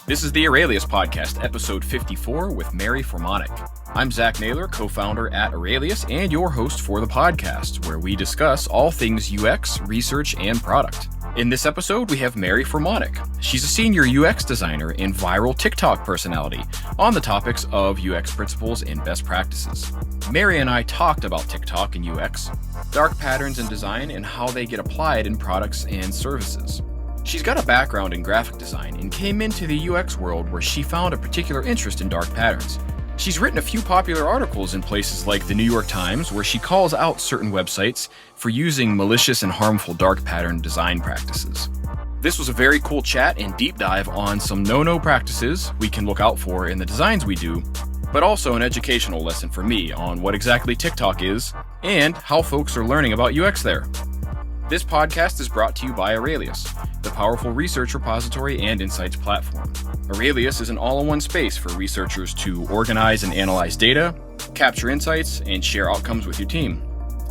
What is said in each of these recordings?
This is the Aurelius Podcast, episode 54 with Mary Formanek. I'm Zach Naylor, co-founder at Aurelius and your host for the podcast, where we discuss all things UX, research, and product. In this episode, we have Mary Formanek. She's a senior UX designer and viral TikTok personality on the topics of UX principles and best practices. Mary and I talked about TikTok and UX, dark patterns in design, and how they get applied in products and services. She's got a background in graphic design and came into the UX world where she found a particular interest in dark patterns. She's written a few popular articles in places like the New York Times, where she calls out certain websites for using malicious and harmful dark pattern design practices. This was a very cool chat and deep dive on some no-no practices we can look out for in the designs we do, but also an educational lesson for me on what exactly TikTok is and how folks are learning about UX there. This podcast is brought to you by Aurelius, the powerful research repository and insights platform. Aurelius is an all-in-one space for researchers to organize and analyze data, capture insights, and share outcomes with your team.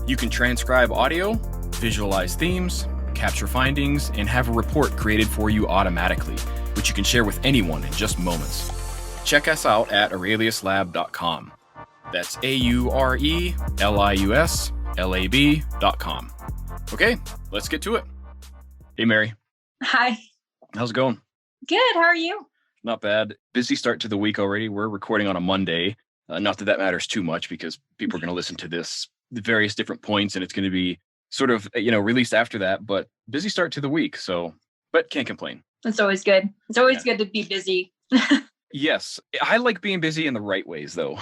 You can transcribe audio, visualize themes, capture findings, and have a report created for you automatically, which you can share with anyone in just moments. Check us out at aureliuslab.com. That's AURELIUSLAB.com. Okay, let's get to it. Hey, Mary. Hi. How's it going? Good. How are you? Not bad. Busy start to the week already. We're recording on a Monday. Not that that matters too much because people are going to listen to this at various different points and it's going to be sort of, released after that. But busy start to the week. But can't complain. It's always good. It's always good to be busy. Yes. I like being busy in the right ways, though,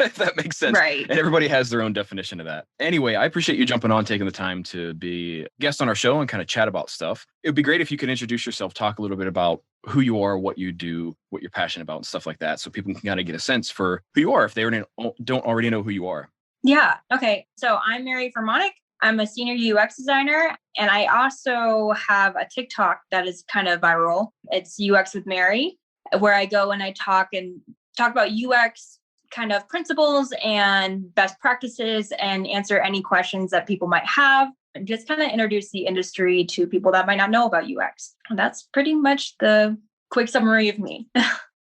if that makes sense. Right. And everybody has their own definition of that. Anyway, I appreciate you jumping on, taking the time to be a guest on our show and kind of chat about stuff. It would be great if you could introduce yourself, talk a little bit about who you are, what you do, what you're passionate about, and stuff like that, so people can kind of get a sense for who you are if they don't already know who you are. Yeah. Okay. So I'm Mary Formanek. I'm a senior UX designer, and I also have a TikTok that is kind of viral. It's UX with Mary, where I go and I talk about UX kind of principles and best practices and answer any questions that people might have and just kind of introduce the industry to people that might not know about UX. And that's pretty much the quick summary of me.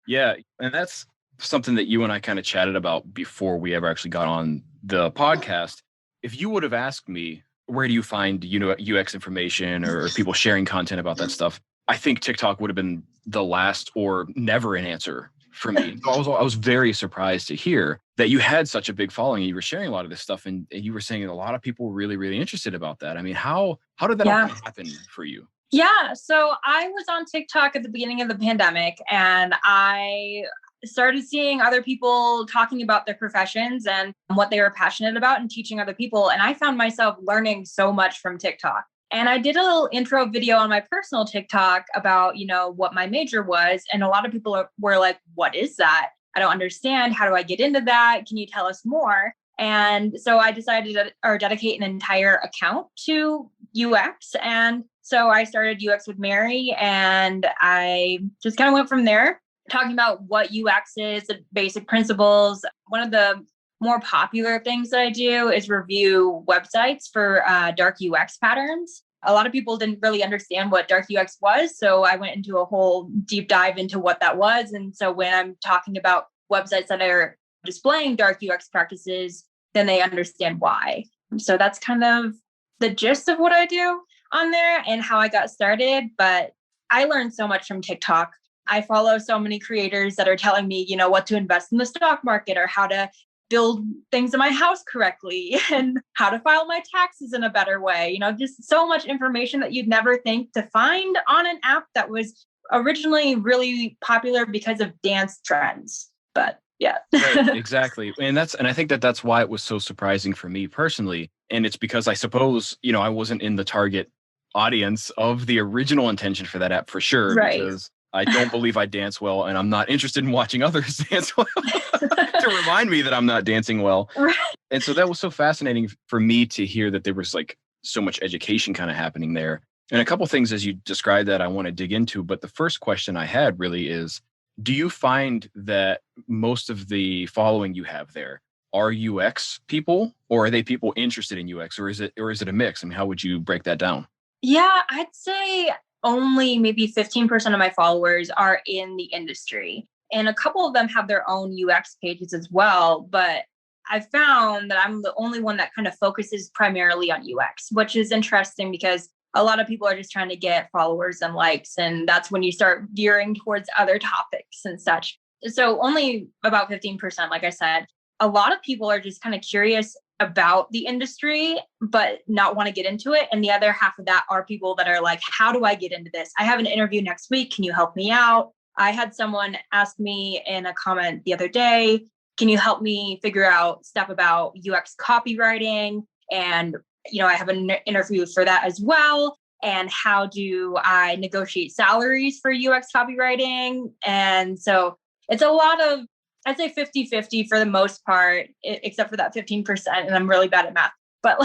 Yeah. And that's something that you and I kind of chatted about before we ever actually got on the podcast. If you would have asked me, where do you find UX information or people sharing content about that stuff? I think TikTok would have been the last or never an answer for me. I was very surprised to hear that you had such a big following. You were sharing a lot of this stuff, and you were saying that a lot of people were really, really interested about that. I mean, how did that all happen for you? Yeah, so I was on TikTok at the beginning of the pandemic, and I started seeing other people talking about their professions and what they were passionate about and teaching other people. And I found myself learning so much from TikTok. And I did a little intro video on my personal TikTok about, what my major was. And a lot of people were like, what is that? I don't understand. How do I get into that? Can you tell us more? And so I decided to dedicate an entire account to UX. And so I started UX with Mary, and I just kind of went from there, talking about what UX is, the basic principles. One of the more popular things that I do is review websites for dark UX patterns. A lot of people didn't really understand what dark UX was, so I went into a whole deep dive into what that was. And so when I'm talking about websites that are displaying dark UX practices, then they understand why. So that's kind of the gist of what I do on there and how I got started. But I learned so much from TikTok. I follow so many creators that are telling me, what to invest in the stock market or how to build things in my house correctly and how to file my taxes in a better way. Just so much information that you'd never think to find on an app that was originally really popular because of dance trends. But yeah. Right, exactly. And I think that's why it was so surprising for me personally. And it's because I suppose, I wasn't in the target audience of the original intention for that app for sure. Right. Because I don't believe I dance well, and I'm not interested in watching others dance well to remind me that I'm not dancing well. Right. And so that was so fascinating for me to hear that there was so much education kind of happening there. And a couple of things as you described that I want to dig into. But the first question I had really is, do you find that most of the following you have there are UX people, or are they people interested in UX, or is it a mix? I mean, how would you break that down? Yeah, I'd say only maybe 15% of my followers are in the industry. And a couple of them have their own UX pages as well. But I found that I'm the only one that kind of focuses primarily on UX, which is interesting because a lot of people are just trying to get followers and likes. And that's when you start veering towards other topics and such. So only about 15%, like I said. A lot of people are just kind of curious about the industry, but not want to get into it. And the other half of that are people that are like, how do I get into this? I have an interview next week. Can you help me out? I had someone ask me in a comment the other day, can you help me figure out stuff about UX copywriting? And, I have an interview for that as well. And how do I negotiate salaries for UX copywriting? And so it's a lot of, I'd say 50-50 for the most part, except for that 15%. And I'm really bad at math. But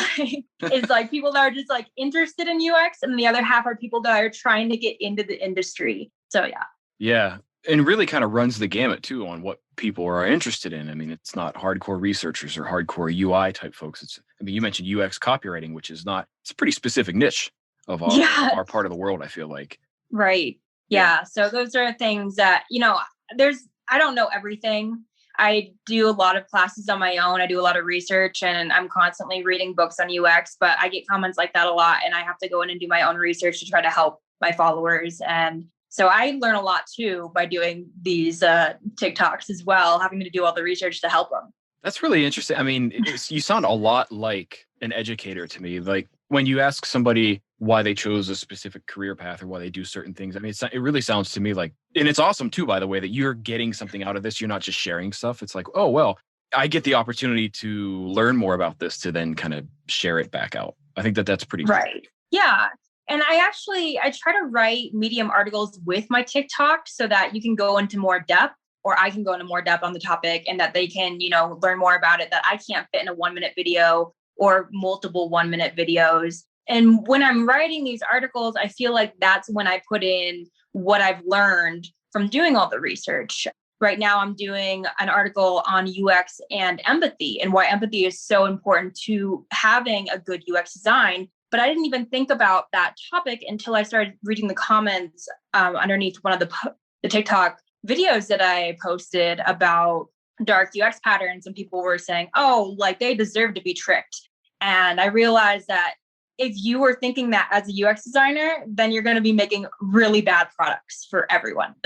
it's like people that are just like interested in UX, and the other half are people that are trying to get into the industry. So yeah. Yeah. And really kind of runs the gamut too on what people are interested in. I mean, it's not hardcore researchers or hardcore UI type folks. You mentioned UX copywriting, which is not, it's a pretty specific niche of our part of the world, I feel like. Right. Yeah. So those are things that, I don't know everything. I do a lot of classes on my own. I do a lot of research, and I'm constantly reading books on UX, but I get comments like that a lot, and I have to go in and do my own research to try to help my followers. And so I learn a lot too by doing these TikToks as well, having to do all the research to help them. That's really interesting. I mean, you sound a lot like an educator to me. Like when you ask somebody why they chose a specific career path or why they do certain things, I mean, it really sounds to me like, and it's awesome too, by the way, that you're getting something out of this. You're not just sharing stuff. It's like, oh, well, I get the opportunity to learn more about this to then kind of share it back out. I think that's pretty right. Cool. Yeah. And I try to write Medium articles with my TikTok so that you can go into more depth, or I can go into more depth on the topic, and that they can, learn more about it that I can't fit in a 1-minute video or multiple 1-minute videos. And when I'm writing these articles, I feel like that's when I put in what I've learned from doing all the research. Right now, I'm doing an article on UX and empathy, and why empathy is so important to having a good UX design. But I didn't even think about that topic until I started reading the comments underneath one of the TikTok videos that I posted about dark UX patterns, and people were saying, oh, like they deserve to be tricked. And I realized that if you were thinking that as a UX designer, then you're going to be making really bad products for everyone.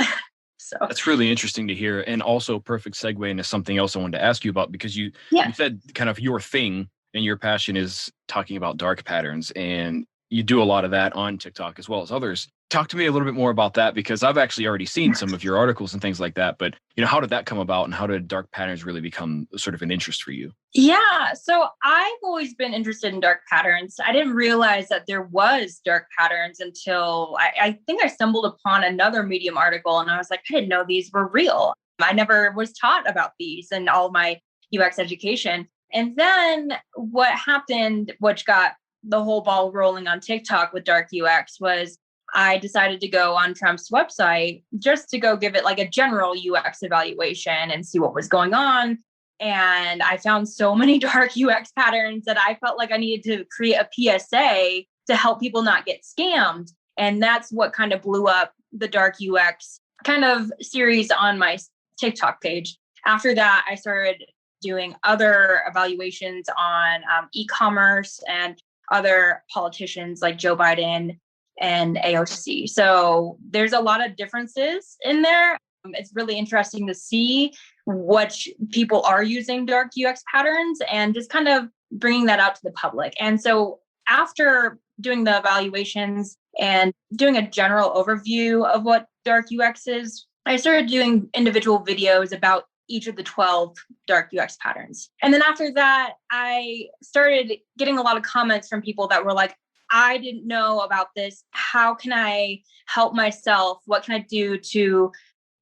So that's really interesting to hear. And also perfect segue into something else I wanted to ask you about, because you said kind of your thing and your passion is talking about dark patterns, and you do a lot of that on TikTok as well as others. Talk to me a little bit more about that, because I've actually already seen some of your articles and things like that. But, how did that come about, and how did dark patterns really become sort of an interest for you? Yeah. So I've always been interested in dark patterns. I didn't realize that there was dark patterns until I think I stumbled upon another Medium article, and I was like, I didn't know these were real. I never was taught about these in all my UX education. And then what happened, which got the whole ball rolling on TikTok with dark UX, was I decided to go on Trump's website just to go give it like a general UX evaluation and see what was going on. And I found so many dark UX patterns that I felt like I needed to create a PSA to help people not get scammed. And that's what kind of blew up the dark UX kind of series on my TikTok page. After that, I started doing other evaluations on e-commerce and other politicians like Joe Biden and AOC. So there's a lot of differences in there. It's really interesting to see which people are using dark UX patterns and just kind of bringing that out to the public. And so after doing the evaluations and doing a general overview of what dark UX is, I started doing individual videos about each of the 12 dark UX patterns. And then after that, I started getting a lot of comments from people that were like, I didn't know about this. How can I help myself? What can I do to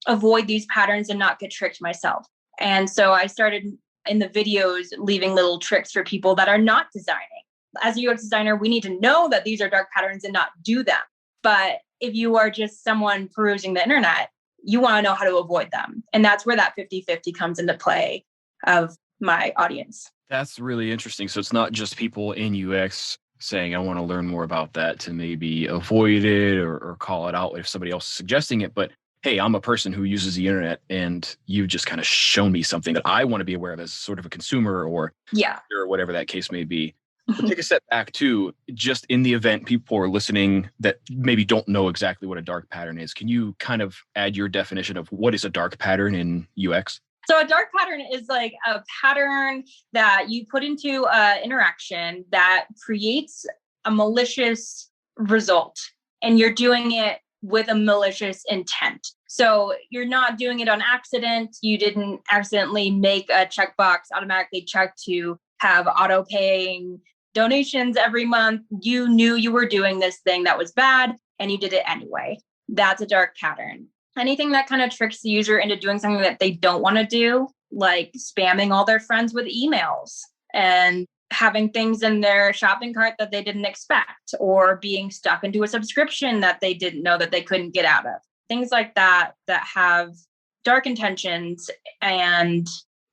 avoid these patterns and not get tricked myself? And so I started in the videos leaving little tricks for people that are not designing. As a UX designer, we need to know that these are dark patterns and not do them. But if you are just someone perusing the internet, you want to know how to avoid them. And that's where that 50-50 comes into play of my audience. That's really interesting. So it's not just people in UX saying, I want to learn more about that to maybe avoid it or call it out if somebody else is suggesting it. But hey, I'm a person who uses the internet and you've just kind of shown me something that I want to be aware of as sort of a consumer or whatever that case may be. But take a step back too, just in the event people are listening that maybe don't know exactly what a dark pattern is. Can you kind of add your definition of what is a dark pattern in UX? So a dark pattern is like a pattern that you put into an interaction that creates a malicious result, and you're doing it with a malicious intent. So you're not doing it on accident. You didn't accidentally make a checkbox automatically check to have auto paying donations every month. You knew you were doing this thing that was bad and you did it anyway. That's a dark pattern. Anything that kind of tricks the user into doing something that they don't want to do, like spamming all their friends with emails and having things in their shopping cart that they didn't expect, or being stuck into a subscription that they didn't know that they couldn't get out of. Things like that have dark intentions and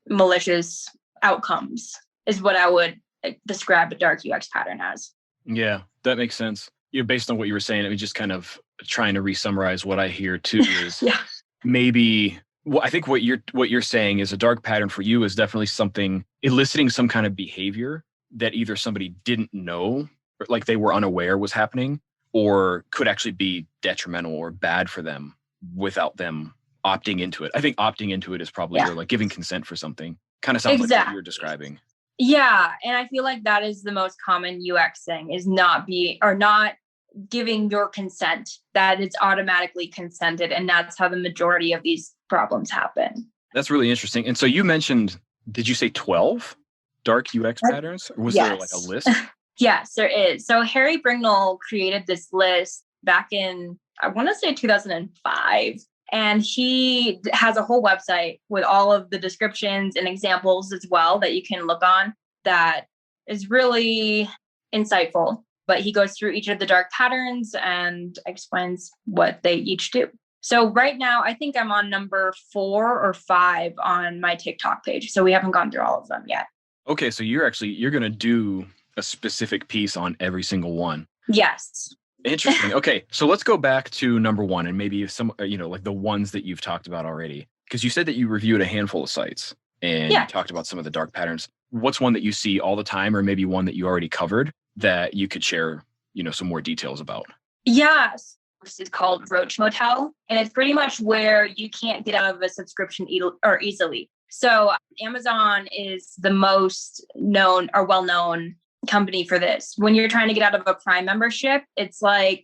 malicious outcomes is what I would describe a dark UX pattern as. Yeah, that makes sense. Based on what you were saying, I mean, just kind of trying to re-summarize what I hear too is maybe I think what you're saying is a dark pattern for you is definitely something eliciting some kind of behavior that either somebody didn't know, or like they were unaware was happening, or could actually be detrimental or bad for them without them opting into it. I think opting into it is probably like giving consent for something. Kind of sounds like what you're describing. Yeah. And I feel like that is the most common UX thing, is not giving your consent, that it's automatically consented. And that's how the majority of these problems happen. That's really interesting. And so you mentioned, did you say 12 dark UX patterns? Or was there like a list? Yes, there is. So Harry Brignall created this list back in, I want to say 2005. And he has a whole website with all of the descriptions and examples as well that you can look on, that is really insightful. But he goes through each of the dark patterns and explains what they each do. So right now, I think I'm on number 4 or 5 on my TikTok page. So we haven't gone through all of them yet. Okay, so you're going to do a specific piece on every single one. Yes. Interesting. Okay, so let's go back to number 1 and maybe some, like the ones that you've talked about already. Because you said that you reviewed a handful of sites and you talked about some of the dark patterns. What's one that you see all the time, or maybe one that you already covered that you could share, some more details about? Yes. This is called Roach Motel, and it's pretty much where you can't get out of a subscription easily. So Amazon is the most known or well-known company for this. When you're trying to get out of a Prime membership, it's like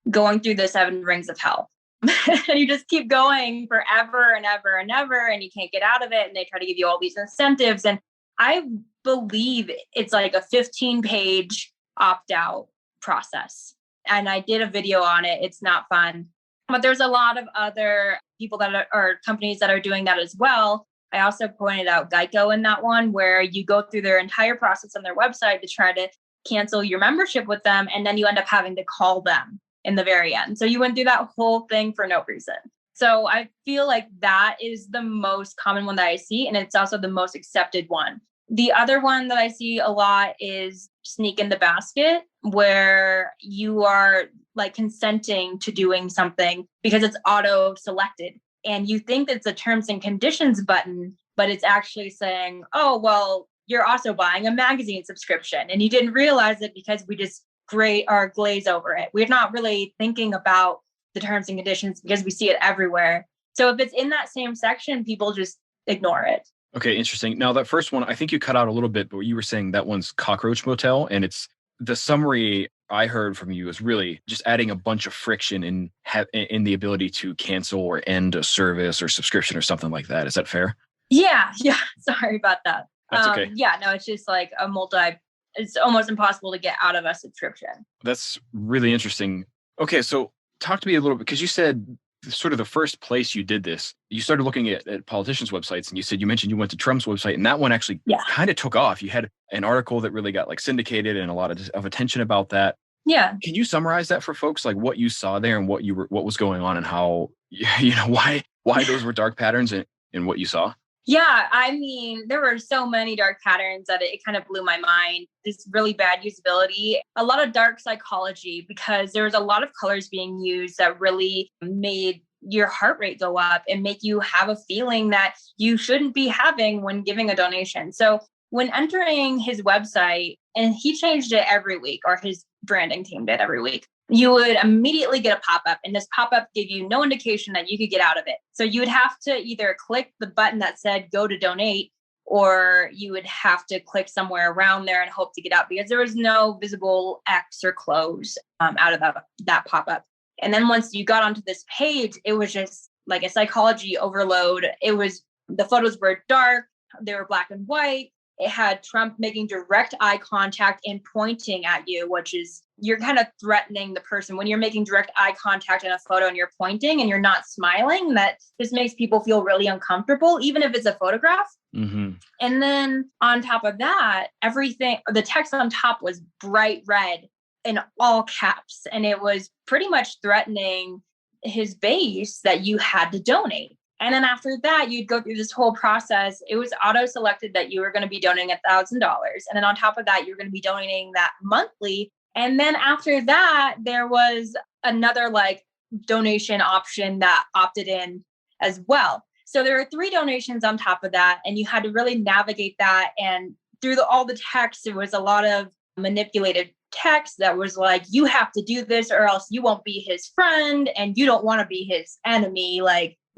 going through the 7 rings of hell. And you just keep going forever and ever and ever, and you can't get out of it. And they try to give you all these incentives. And I believe it's like a 15-page opt-out process. And I did a video on it. It's not fun. But there's a lot of other people that are companies that are doing that as well. I also pointed out Geico in that one, where you go through their entire process on their website to try to cancel your membership with them. And then you end up having to call them in the very end. So you went through that whole thing for no reason. So I feel like that is the most common one that I see. And it's also the most accepted one. The other one that I see a lot is sneak in the basket, where you are like consenting to doing something because it's auto selected. And you think it's a terms and conditions button, but it's actually saying, oh, well, you're also buying a magazine subscription. And you didn't realize it because we just glaze over it. We're not really thinking about the terms and conditions because we see it everywhere. So if it's in that same section, people just ignore it. Okay, interesting. Now that first one, I think you cut out a little bit, but you were saying that one's Cockroach Motel, and it's the summary I heard from you is really just adding a bunch of friction in the ability to cancel or end a service or subscription or something like that. Is that fair? Yeah. Sorry about that. That's okay. It's just like it's almost impossible to get out of a subscription. That's really interesting. Okay, so talk to me a little bit, because you said sort of the first place you did this, you started looking at politicians' websites, and you mentioned you went to Trump's website, and that one actually kind of took off. You had an article that really got like syndicated and a lot of attention about that. Yeah. Can you summarize that for folks, like what you saw there and what was going on and how, why those were dark patterns and what you saw? Yeah, I mean, there were so many dark patterns that it kind of blew my mind. This really bad usability, a lot of dark psychology, because there was a lot of colors being used that really made your heart rate go up and make you have a feeling that you shouldn't be having when giving a donation. So when entering his website, and he changed it every week, or his branding team did every week, you would immediately get a pop-up, and this pop-up gave you no indication that you could get out of it. So you would have to either click the button that said go to donate, or you would have to click somewhere around there and hope to get out, because there was no visible X or close out of that pop-up. And then once you got onto this page, it was just like a psychology overload. The photos were dark, they were black and white. It had Trump making direct eye contact and pointing at you, which is, you're kind of threatening the person when you're making direct eye contact in a photo and you're pointing and you're not smiling. That just makes people feel really uncomfortable, even if it's a photograph. Mm-hmm. And then on top of that, the text on top was bright red in all caps. And it was pretty much threatening his base that you had to donate. And then after that, you'd go through this whole process. It was auto-selected that you were going to be donating $1,000. And then on top of that, you're going to be donating that monthly. And then after that, there was another donation option that opted in as well. So there were 3 donations on top of that. And you had to really navigate that. And through all the text, it was a lot of manipulated text that was like, you have to do this or else you won't be his friend and you don't want to be his enemy.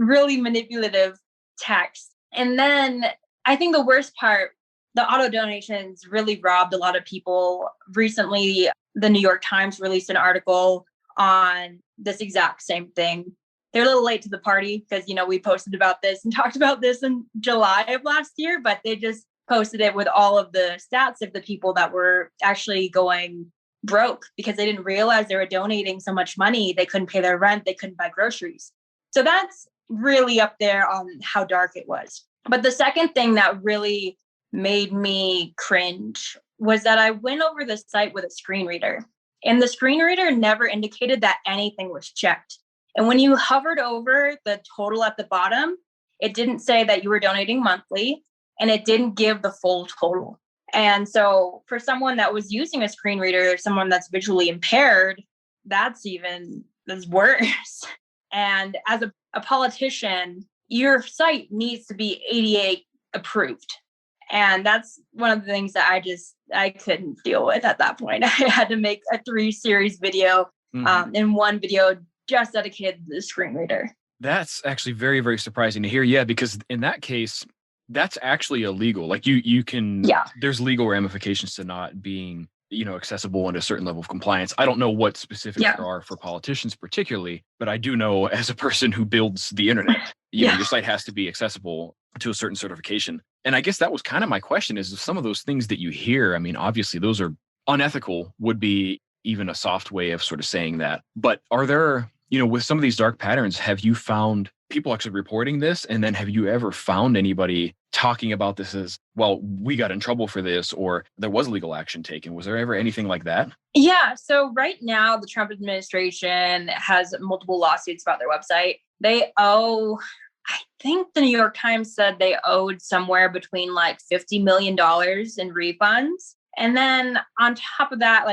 Really manipulative text. And then I think the worst part, the auto donations really robbed a lot of people. Recently, the New York Times released an article on this exact same thing. They're a little late to the party because, we posted about this and talked about this in July of last year, but they just posted it with all of the stats of the people that were actually going broke because they didn't realize they were donating so much money. They couldn't pay their rent. They couldn't buy groceries. So that's really up there on how dark it was. But the second thing that really made me cringe was that I went over the site with a screen reader, and the screen reader never indicated that anything was checked. And when you hovered over the total at the bottom, it didn't say that you were donating monthly, and it didn't give the full total. And so for someone that was using a screen reader, someone that's visually impaired, that's worse. And as a politician, your site needs to be ADA approved. And that's one of the things that I couldn't deal with at that point. I had to make a 3-series video, and one video just dedicated to the screen reader. That's actually very, very surprising to hear. Yeah, because in that case, that's actually illegal. You can, there's legal ramifications to not being accessible and a certain level of compliance. I don't know what specifics there are for politicians particularly, but I do know as a person who builds the internet, your site has to be accessible to a certain certification. And I guess that was kind of my question is some of those things that you hear, I mean, obviously those are unethical would be even a soft way of sort of saying that. But are there, with some of these dark patterns, have you found people actually reporting this? And then have you ever found anybody talking about this as, well, we got in trouble for this, or there was legal action taken? Was there ever anything like that? Yeah. So right now, the Trump administration has multiple lawsuits about their website. They owe, I think the New York Times said they owed somewhere between $50 million in refunds. And then on top of that,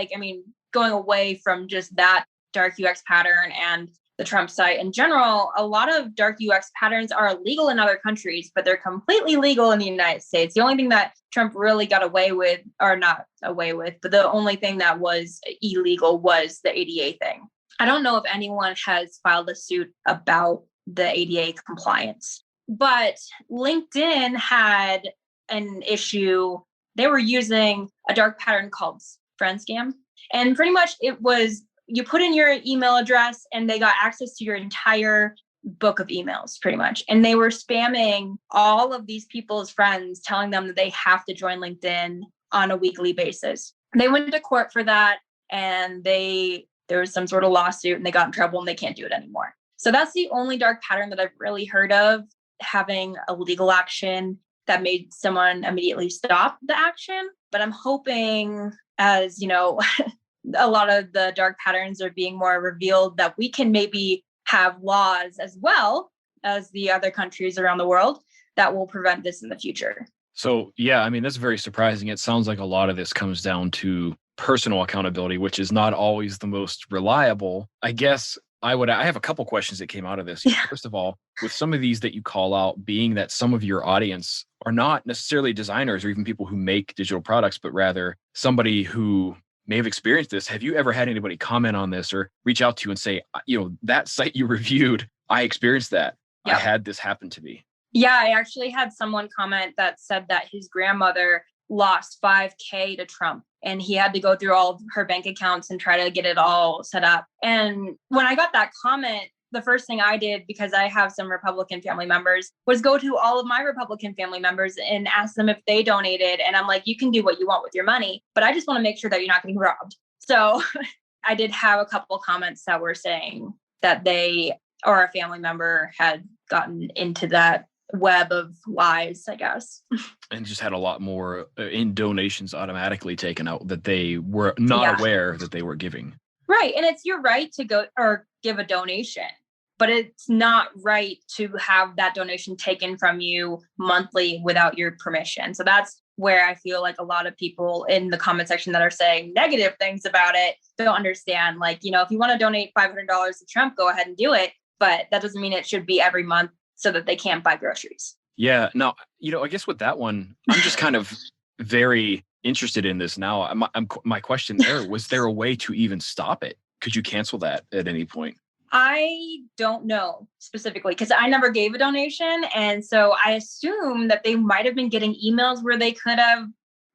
going away from just that dark UX pattern and the Trump site in general, a lot of dark UX patterns are illegal in other countries, but they're completely legal in the United States. The only thing that Trump really got away with, or not away with, but the only thing that was illegal was the ADA thing. I don't know if anyone has filed a suit about the ADA compliance, but LinkedIn had an issue. They were using a dark pattern called friend scam. And pretty much it was, you put in your email address and they got access to your entire book of emails pretty much. And they were spamming all of these people's friends, telling them that they have to join LinkedIn on a weekly basis. They went to court for that, and there was some sort of lawsuit and they got in trouble and they can't do it anymore. So that's the only dark pattern that I've really heard of having a legal action that made someone immediately stop the action. But I'm hoping, as a lot of the dark patterns are being more revealed, that we can maybe have laws as well as the other countries around the world that will prevent this in the future. So, yeah, I mean, that's very surprising. It sounds like a lot of this comes down to personal accountability, which is not always the most reliable. I guess I have a couple questions that came out of this. Yeah. First of all, with some of these that you call out, being that some of your audience are not necessarily designers or even people who make digital products, but rather somebody who may have experienced this. Have you ever had anybody comment on this or reach out to you and say, that site you reviewed, I experienced that. Yep. I had this happen to me. Yeah, I actually had someone comment that said that his grandmother lost $5,000 to Trump and he had to go through all of her bank accounts and try to get it all set up. And when I got that comment, the first thing I did, because I have some Republican family members, was go to all of my Republican family members and ask them if they donated. And I'm like, you can do what you want with your money, but I just want to make sure that you're not getting robbed. So I did have a couple comments that were saying that they or a family member had gotten into that web of lies, I guess. And just had a lot more in donations automatically taken out that they were not aware that they were giving. Right. And it's your right to go or give a donation, but it's not right to have that donation taken from you monthly without your permission. So that's where I feel like a lot of people in the comment section that are saying negative things about it don't understand. Like, if you want to donate $500 to Trump, go ahead and do it. But that doesn't mean it should be every month so that they can't buy groceries. Yeah. Now, I guess with that one, I'm just kind of very interested in this now. My question there, was there a way to even stop it? Could you cancel that at any point? I don't know specifically because I never gave a donation. And so I assume that they might have been getting emails where they could have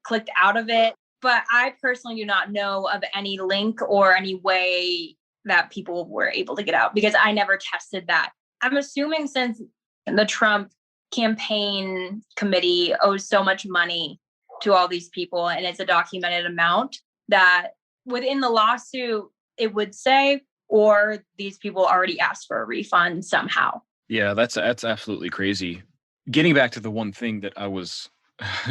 clicked out of it. But I personally do not know of any link or any way that people were able to get out because I never tested that. I'm assuming since the Trump campaign committee owes so much money to all these people and it's a documented amount that within the lawsuit, it would say, or these people already asked for a refund somehow. Yeah, that's absolutely crazy. Getting back to the one thing that I was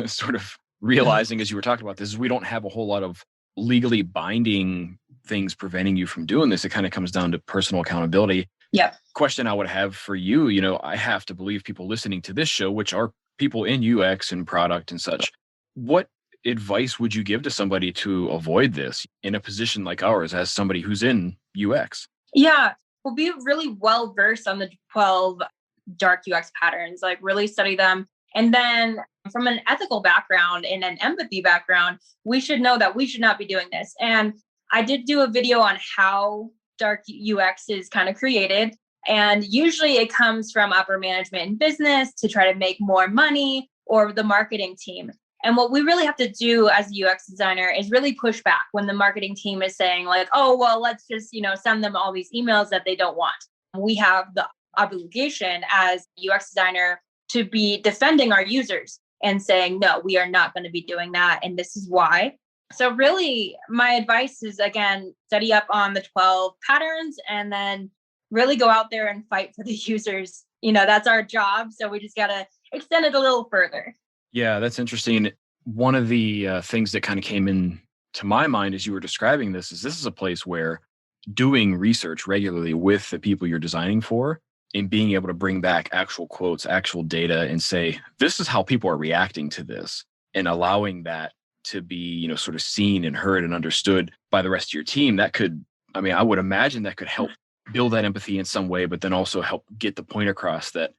sort of realizing as you were talking about this is we don't have a whole lot of legally binding things preventing you from doing this. It kind of comes down to personal accountability. Yep. Question I would have for you, I have to believe people listening to this show, which are people in UX and product and such, what advice would you give to somebody to avoid this in a position like ours as somebody who's in UX? Yeah, well, be really well versed on the 12 dark UX patterns, like really study them. And then from an ethical background and an empathy background, we should know that we should not be doing this. And I did do a video on how dark UX is kind of created. And usually it comes from upper management in business to try to make more money or the marketing team. And what we really have to do as a UX designer is really push back when the marketing team is saying like, oh, well, let's just, send them all these emails that they don't want. We have the obligation as UX designer to be defending our users and saying, no, we are not going to be doing that. And this is why. So really, my advice is, again, study up on the 12 patterns and then really go out there and fight for the users. That's our job. So we just got to extend it a little further. Yeah, that's interesting. One of the things that kind of came in to my mind as you were describing this is a place where doing research regularly with the people you're designing for and being able to bring back actual quotes, actual data and say, this is how people are reacting to this and allowing that to be, sort of seen and heard and understood by the rest of your team. That could, I would imagine that could help build that empathy in some way, but then also help get the point across that,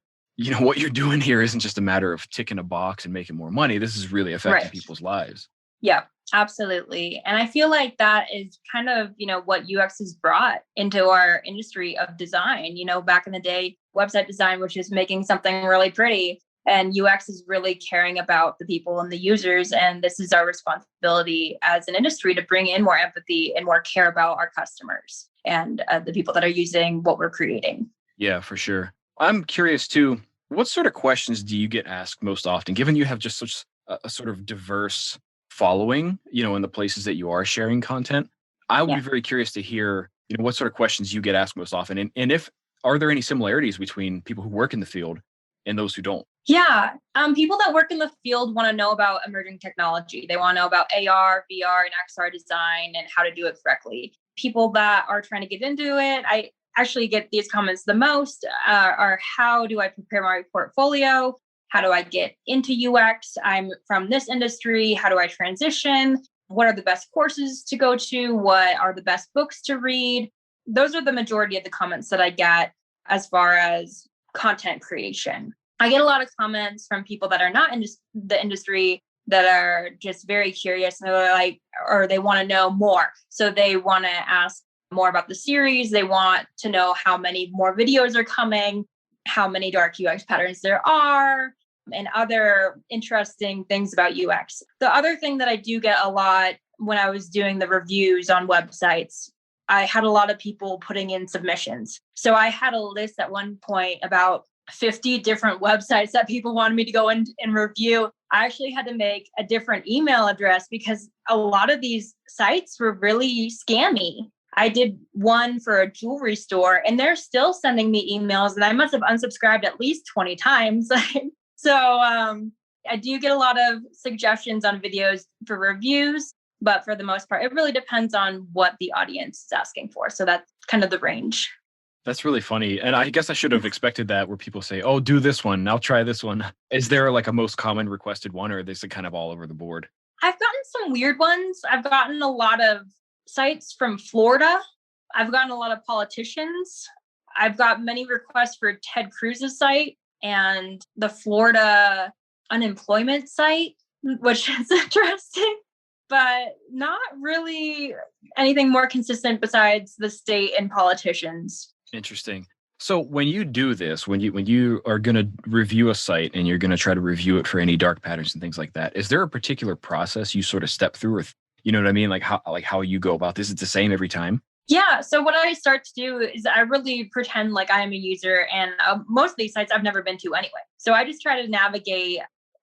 what you're doing here isn't just a matter of ticking a box and making more money. This is really affecting people's lives. Yeah, absolutely. And I feel like that is kind of, what UX has brought into our industry of design. Back in the day, website design, which is making something really pretty, and UX is really caring about the people and the users. And this is our responsibility as an industry to bring in more empathy and more care about our customers and the people that are using what we're creating. Yeah, for sure. I'm curious too, what sort of questions do you get asked most often, given you have just such a sort of diverse following, in the places that you are sharing content? I would be very curious to hear, what sort of questions you get asked most often. And if, are there any similarities between people who work in the field and those who don't? Yeah. People that work in the field want to know about emerging technology. They want to know about AR, VR, and XR design and how to do it correctly. People that are trying to get into it, I actually get these comments the most are how do I prepare my portfolio? How do I get into UX? I'm from this industry. How do I transition? What are the best courses to go to? What are the best books to read? Those are the majority of the comments that I get as far as content creation. I get a lot of comments from people that are not in the industry that are just very curious and they're like, or they want to know more. So they want to ask more about the series. They want to know how many more videos are coming, how many dark UX patterns there are, and other interesting things about UX. The other thing that I do get a lot when I was doing the reviews on websites, I had a lot of people putting in submissions. So I had a list at one point about 50 different websites that people wanted me to go in and review. I actually had to make a different email address because a lot of these sites were really scammy. I did one for a jewelry store and they're still sending me emails and I must have unsubscribed at least 20 times. So I do get a lot of suggestions on videos for reviews, but for the most part, it really depends on what the audience is asking for. So that's kind of the range. That's really funny. And I guess I should have expected that where people say, oh, do this one. I'll try this one. Is there like a most common requested one or are they kind of all over the board? I've gotten some weird ones. I've gotten a lot of sites from Florida. I've gotten a lot of politicians. I've got many requests for Ted Cruz's site and the Florida unemployment site, which is interesting, but not really anything more consistent besides the state and politicians. Interesting. So when you do this, when you are going to review a site and you're going to try to review it for any dark patterns and things like that, is there a particular process you sort of step through, or you know what I mean? Like how you go about this? Is it the same every time? Yeah. So what I start to do is I really pretend like I am a user, and most of these sites I've never been to anyway. So I just try to navigate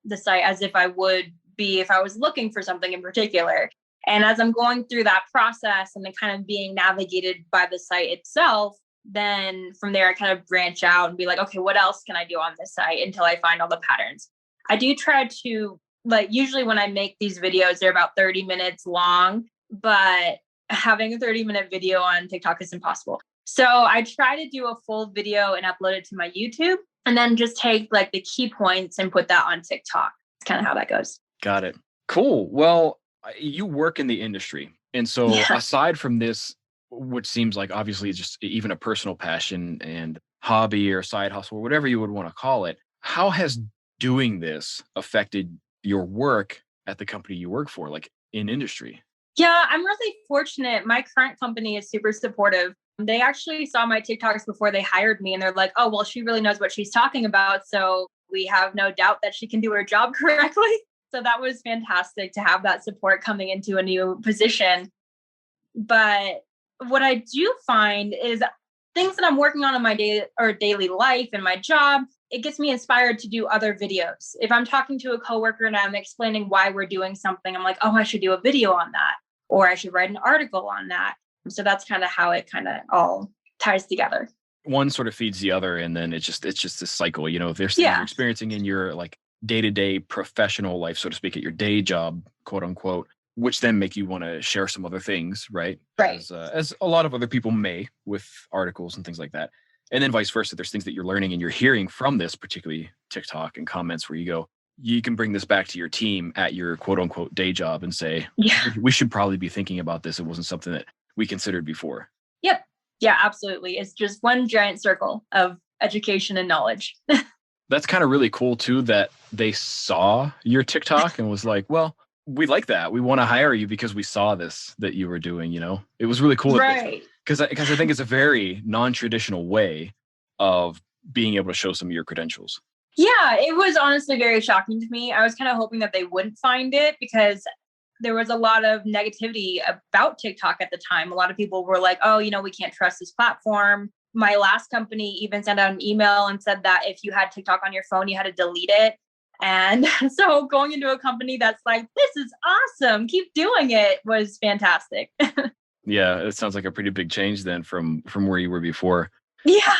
the site as if I would be if I was looking for something in particular. And as I'm going through that process and then kind of being navigated by the site itself, then from there I kind of branch out and be like, okay, what else can I do on this site until I find all the patterns? I do try to, like, usually when I make these videos, they're about 30 minutes long, but having a 30-minute video on TikTok is impossible. So I try to do a full video and upload it to my YouTube and then just take like the key points and put that on TikTok. It's kind of how that goes. Got it. Cool. Well, you work in the industry. And so aside from this, which seems like obviously just even a personal passion and hobby or side hustle or whatever you would want to call it, how has doing this affected your work at the company you work for, like in industry? Yeah, I'm really fortunate. My current company is super supportive. They actually saw my TikToks before they hired me and they're like, oh, well, she really knows what she's talking about. So we have no doubt that she can do her job correctly. So that was fantastic to have that support coming into a new position. But what I do find is things that I'm working on in my daily life and my job, it gets me inspired to do other videos. If I'm talking to a coworker and I'm explaining why we're doing something, I'm like, oh, I should do a video on that, or I should write an article on that. So that's kind of how it kind of all ties together. One sort of feeds the other, and then it's just this cycle. You know, if there's things you're experiencing in your like day-to-day professional life, so to speak, at your day job, quote unquote, which then make you want to share some other things, right? Right. As a lot of other people may with articles and things like that. And then vice versa, there's things that you're learning and you're hearing from this, particularly TikTok and comments where you go, you can bring this back to your team at your quote unquote day job and say, we should probably be thinking about this. It wasn't something that we considered before. Yep. Yeah, absolutely. It's just one giant circle of education and knowledge. That's kind of really cool too, that they saw your TikTok and was like, well, we like that. We want to hire you because we saw this that you were doing, you know? It was really cool. Right. Because I think it's a very non-traditional way of being able to show some of your credentials. Yeah, it was honestly very shocking to me. I was kind of hoping that they wouldn't find it because there was a lot of negativity about TikTok at the time. A lot of people were like, oh, you know, we can't trust this platform. My last company even sent out an email and said that if you had TikTok on your phone, you had to delete it. And so going into a company that's like, this is awesome, keep doing it, was fantastic. Yeah, it sounds like a pretty big change then from where you were before. Yeah.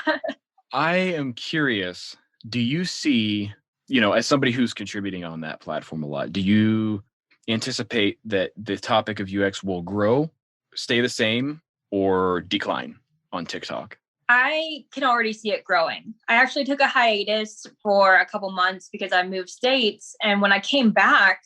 I am curious, do you see, you know, as somebody who's contributing on that platform a lot, do you anticipate that the topic of UX will grow, stay the same, or decline on TikTok? I can already see it growing. I actually took a hiatus for a couple months because I moved states. And when I came back,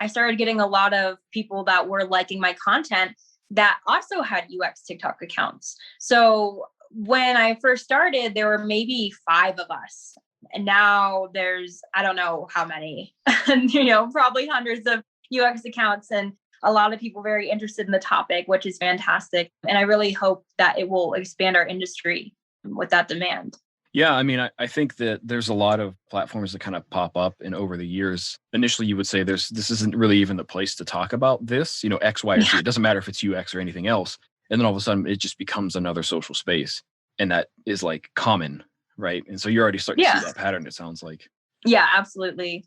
I started getting a lot of people that were liking my content that also had UX TikTok accounts. So when I first started, there were maybe 5 of us. And now there's, I don't know how many, probably hundreds of UX accounts and a lot of people very interested in the topic, which is fantastic. And I really hope that it will expand our industry with that demand. Yeah, I mean, I think that there's a lot of platforms that kind of pop up, and over the years, initially you would say this isn't really even the place to talk about this, X, Y, or Z. It doesn't matter if it's UX or anything else. And then all of a sudden it just becomes another social space. And that is like common, right? And so you're already starting to see that pattern, it sounds like. Yeah, absolutely.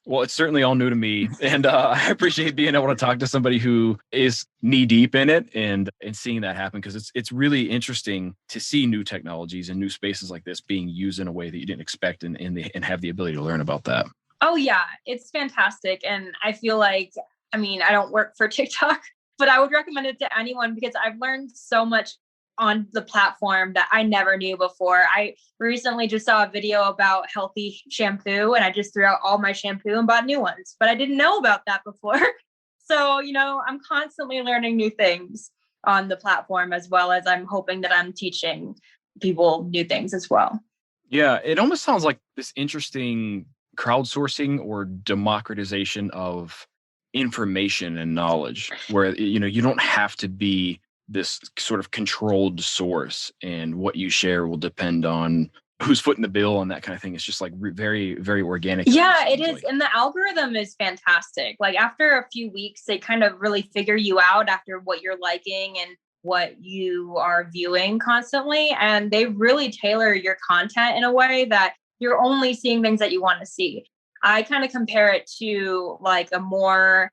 Well, it's certainly all new to me. And I appreciate being able to talk to somebody who is knee deep in it and seeing that happen, because it's really interesting to see new technologies and new spaces like this being used in a way that you didn't expect and have the ability to learn about that. Oh, yeah, it's fantastic. And I feel like, I don't work for TikTok, but I would recommend it to anyone because I've learned so much on the platform that I never knew before. I recently just saw a video about healthy shampoo and I just threw out all my shampoo and bought new ones, but I didn't know about that before. So, I'm constantly learning new things on the platform, as well as I'm hoping that I'm teaching people new things as well. Yeah, it almost sounds like this interesting crowdsourcing or democratization of information and knowledge where, you don't have to be this sort of controlled source, and what you share will depend on who's footing the bill and that kind of thing. It's just like very, very organic. Yeah, it is. Like. And the algorithm is fantastic. Like after a few weeks, they kind of really figure you out after what you're liking and what you are viewing constantly. And they really tailor your content in a way that you're only seeing things that you want to see. I kind of compare it to like a more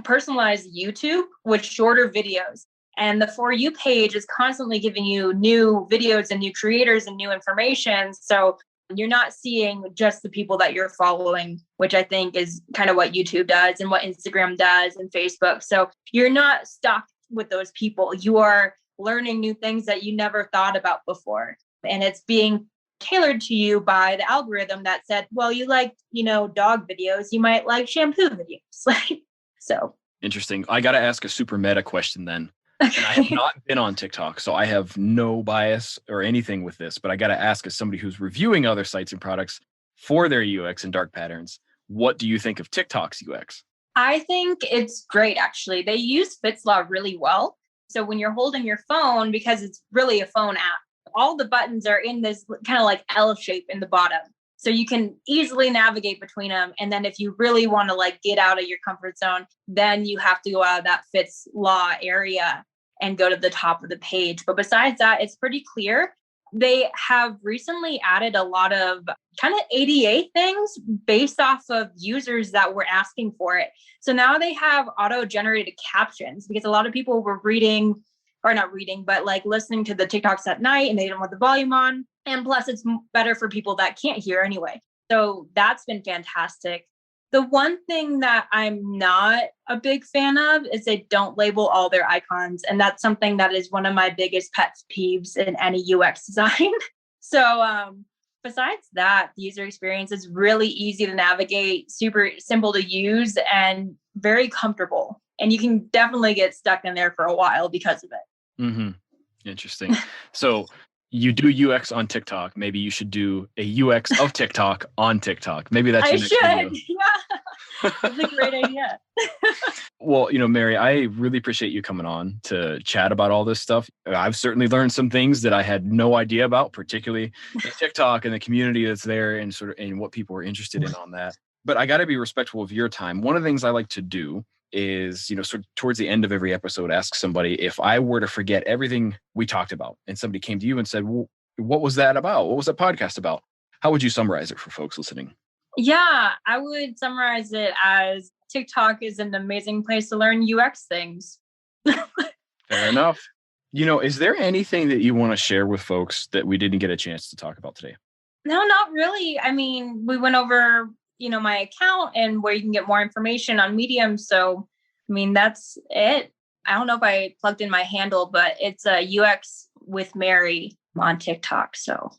personalized YouTube with shorter videos. And the For You page is constantly giving you new videos and new creators and new information. So you're not seeing just the people that you're following, which I think is kind of what YouTube does and what Instagram does and Facebook. So you're not stuck with those people. You are learning new things that you never thought about before. And it's being tailored to you by the algorithm that said, well, you like, dog videos, you might like shampoo videos. So interesting. I got to ask a super meta question then. And I have not been on TikTok, so I have no bias or anything with this, but I got to ask, as somebody who's reviewing other sites and products for their UX and dark patterns, what do you think of TikTok's UX? I think it's great, actually. They use Fit's Law really well. So when you're holding your phone, because it's really a phone app, all the buttons are in this kind of like L shape in the bottom. So you can easily navigate between them. And then if you really want to like get out of your comfort zone, then you have to go out of that Fit's Law area and go to the top of the page. But besides that, it's pretty clear. They have recently added a lot of kind of ADA things based off of users that were asking for it. So now they have auto-generated captions because a lot of people were listening to the TikToks at night and they didn't want the volume on. And plus it's better for people that can't hear anyway. So that's been fantastic. The one thing that I'm not a big fan of is they don't label all their icons. And that's something that is one of my biggest pet peeves in any UX design. So besides that, the user experience is really easy to navigate, super simple to use, and very comfortable. And you can definitely get stuck in there for a while because of it. Mm-hmm. Interesting. So you do UX on TikTok. Maybe you should do a UX of TikTok on TikTok. Maybe that's your next video. Yeah, that's a great idea. Well, Mary, I really appreciate you coming on to chat about all this stuff. I've certainly learned some things that I had no idea about, particularly TikTok and the community that's there and what people are interested in on that. But I got to be respectful of your time. One of the things I like to do is, sort of towards the end of every episode, ask somebody, if I were to forget everything we talked about and somebody came to you and said, well, what was that about? What was that podcast about? How would you summarize it for folks listening? Yeah, I would summarize it as TikTok is an amazing place to learn UX things. Fair enough. Is there anything that you want to share with folks that we didn't get a chance to talk about today? No, not really. I mean, we went over my account and where you can get more information on Medium. So, that's it. I don't know if I plugged in my handle, but it's UX with Mary on TikTok. So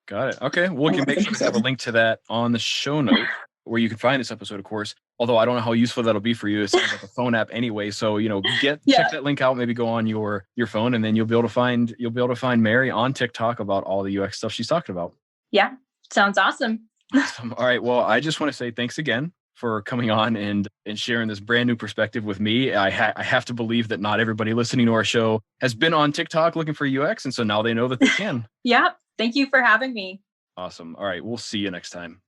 got it. Okay. We can make sure to have a link to that on the show notes where you can find this episode, of course. Although I don't know how useful that'll be for you. It sounds like a phone app anyway. So, check that link out, maybe go on your phone, and then you'll be able to find Mary on TikTok about all the UX stuff she's talking about. Yeah. Sounds awesome. Awesome. All right. Well, I just want to say thanks again for coming on and sharing this brand new perspective with me. I have to believe that not everybody listening to our show has been on TikTok looking for UX. And so now they know that they can. Yeah. Thank you for having me. Awesome. All right. We'll see you next time.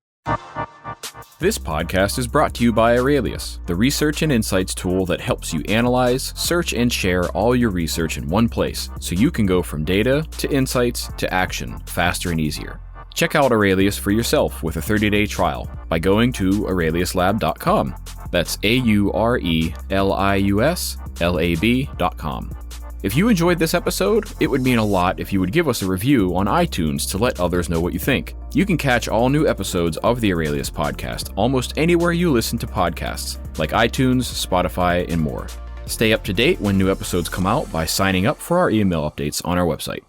This podcast is brought to you by Aurelius, the research and insights tool that helps you analyze, search, and share all your research in one place so you can go from data to insights to action faster and easier. Check out Aurelius for yourself with a 30-day trial by going to aureliuslab.com. That's AURELIUSLAB.com. If you enjoyed this episode, it would mean a lot if you would give us a review on iTunes to let others know what you think. You can catch all new episodes of the Aurelius podcast almost anywhere you listen to podcasts, like iTunes, Spotify, and more. Stay up to date when new episodes come out by signing up for our email updates on our website.